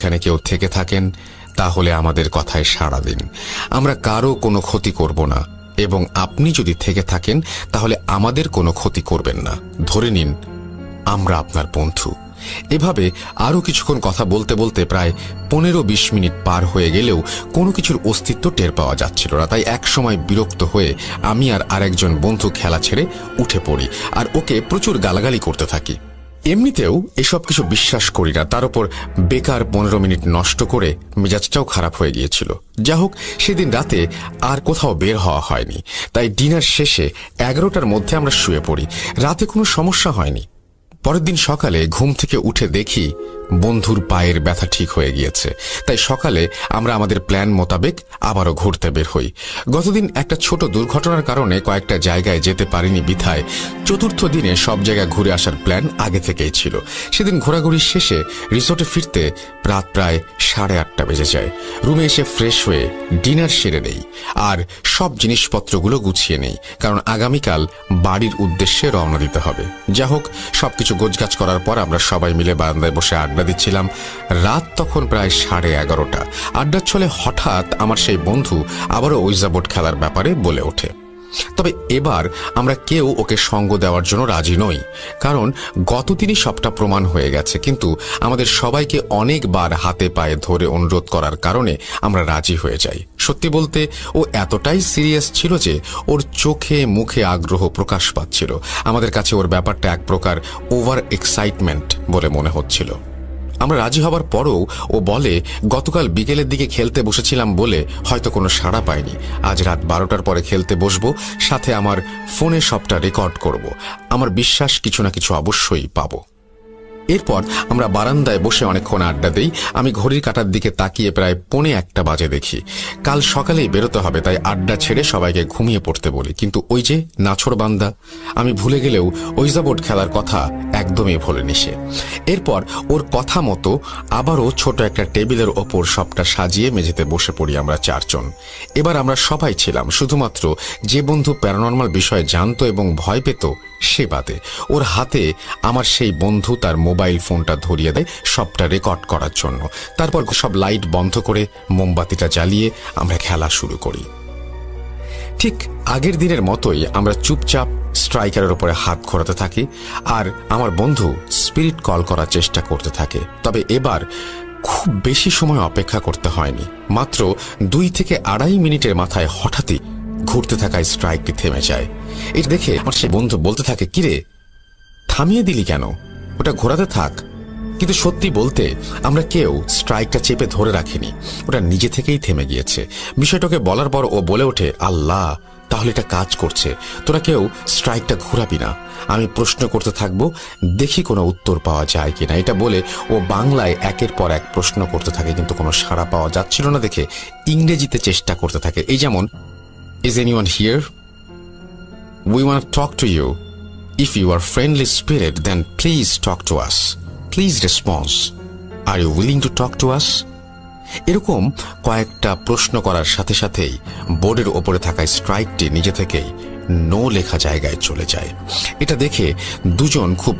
এখানে কেউ থেকে থাকেন তাহলে আমাদের কথায় সাড়া দিন। আমরা কারো কোনো ক্ষতি করব না, এবং আপনি যদি থেকে থাকেন তাহলে আমাদের কোনো ক্ষতি করবেন না। ধরে নিন আমরা আপনার বন্ধু। এভাবে আরও কিছুক্ষণ কথা বলতে বলতে প্রায় 15-20 মিনিট পার হয়ে গেলেও কোনো কিছুর অস্তিত্ব টের পাওয়া যাচ্ছিল না। তাই এক সময় বিরক্ত হয়ে আমি আর আরেকজন বন্ধু খেলা ছেড়ে উঠে পড়ি আর ওকে প্রচুর গালাগালি করতে থাকি। এমনিতেও এসব কিছু বিশ্বাস করি না, তার উপর বেকার 15 মিনিট নষ্ট করে মেজাজটাও খারাপ হয়ে গিয়েছিল। যা হোক, সেদিন রাতে আর কোথাও বের হওয়া হয়নি, তাই ডিনার শেষে 11টার মধ্যে আমরা শুয়ে পড়ি। রাতে কোনো সমস্যা হয়নি। পরের দিন সকালে ঘুম থেকে উঠে দেখি বন্ধুর পায়ের ব্যথা ঠিক হয়ে গিয়েছে। তাই সকালে আমরা আমাদের প্ল্যান মোতাবেক আবারও ঘুরতে বের হই। গতদিন একটা ছোট দুর্ঘটনার কারণে কয়েকটা জায়গায় যেতে পারিনি বিধায় চতুর্থ দিনে সব জায়গায় ঘুরে আসার প্ল্যান আগে থেকেই ছিল। সেদিন ঘোরাঘুরি শেষে রিসোর্টে ফিরতে রাত প্রায় 8:30 বেজে যায়। রুমে এসে ফ্রেশ হয়ে ডিনার সেরে নেই আর সব জিনিসপত্রগুলো গুছিয়ে নেই, কারণ আগামীকাল বাড়ির উদ্দেশ্যে রওনা দিতে হবে। যা হোক, সবকিছু গোছগাছ করার পর আমরা সবাই মিলে বারান্দায় বসে আড্ডা দিচ্ছিলাম। রাত তখন প্রায় 11:30। আড্ডার ছলে হঠাৎ আমার সেই বন্ধু আবারও ওইজা বোর্ড খেলার ব্যাপারে বলে ওঠে। তবে এবার আমরা কেউ ওকে সঙ্গ দেওয়ার জন্য রাজি নই, কারণ গতদিনই সবটা প্রমাণ হয়ে গেছে। কিন্তু আমাদের সবাইকে অনেকবার হাতে পায়ে ধরে অনুরোধ করার কারণে আমরা রাজি হয়ে যাই। সত্যি বলতে ও এতটাই সিরিয়াস ছিল যে ওর চোখে মুখে আগ্রহ প্রকাশ পাচ্ছিল। আমাদের কাছে ওর ব্যাপারটা এক প্রকার ওভার এক্সাইটমেন্ট বলে মনে হচ্ছিল। আমরা রাজি হবার পরও ও বলে, গতকাল বিকেলের দিকে খেলতে বসেছিলাম বলে হয়তো কোনো সাড়া পাইনি। আজ রাত 12টার পরে খেলতে বসবো, সাথে আমার ফোনে সবটা রেকর্ড করব। আমার বিশ্বাস কিছু না কিছু অবশ্যই পাবো। এরপর আমরা বারান্দায় বসে অনেকক্ষণ আড্ডা দেই। আমি ঘড়ির কাঁটার দিকে তাকিয়ে প্রায় 1:45 বাজে দেখি কাল সকালেই বেরোতে হবে, তাই আড্ডা ছেড়ে সবাইকে ঘুমিয়ে পড়তে বলি। কিন্তু ওই যে নাছোড়বান্দা, আমি ভুলে গেলেও ওইজা বোর্ড খেলার কথা একদমই ভোলেনি সে। এরপর ওর কথা মতো আবারও ছোট একটা টেবিলের ওপর সবটা সাজিয়ে মেঝেতে বসে পড়ি আমরা 4 জন। এবার আমরা সবাই ছিলাম, শুধুমাত্র যে বন্ধু প্যারানর্মাল বিষয়ে জানতো এবং ভয় পেত সে বাদে। ওর হাতে আমার সেই বন্ধু তার মোবাইল ফোনটা ধরিয়ে দেয় সবটা রেকর্ড করার জন্য। তারপর সব লাইট বন্ধ করে মোমবাতিটা জ্বালিয়ে আমরা খেলা শুরু করি। ঠিক আগের দিনের মতোই আমরা চুপচাপ স্ট্রাইকারের উপরে হাত ঘোরাতে থাকি আর আমার বন্ধু স্পিরিট কল করার চেষ্টা করতে থাকে। তবে এবার খুব বেশি সময় অপেক্ষা করতে হয়নি, মাত্র 2 থেকে 2.5 মিনিটের মাথায় হঠাৎই ঘুরতে থাকা স্ট্রাইকটি থেমে যায়। এটা দেখে আমার সে বন্ধু বলতে থাকে, কিরে থামিয়ে দিলি কেন, ওটা ঘোরাতে থাক। কিন্তু সত্যি বলতে আমরা কেউ স্ট্রাইকটা চেপে ধরে রাখিনি, ওটা নিজে থেকেই থেমে গিয়েছে। বিষয়টাকে বলার পর ও বলে ওঠে, আল্লাহ, তাহলে এটা কাজ করছে, তোরা কেউ স্ট্রাইকটা ঘোরাবি না। আমি প্রশ্ন করতে থাকবো, দেখি কোনো উত্তর পাওয়া যায় কিনা। এটা বলে ও বাংলায় একের পর এক প্রশ্ন করতে থাকে, কিন্তু কোনো সাড়া পাওয়া যাচ্ছিল না দেখে ইংরেজিতে চেষ্টা করতে থাকে। এই যেমন, Is anyone here? We want to talk to you. If you are friendly spirit, then please talk to us. Please respond. Are you willing to talk to us? এরকম কয়েকটা প্রশ্ন করার সাথে সাথেই বোর্ডের ওপরে থাকা স্ট্রাইকটি নিজে থেকেই নো লেখা জায়গায় চলে যায়। এটা দেখে দুজন খুব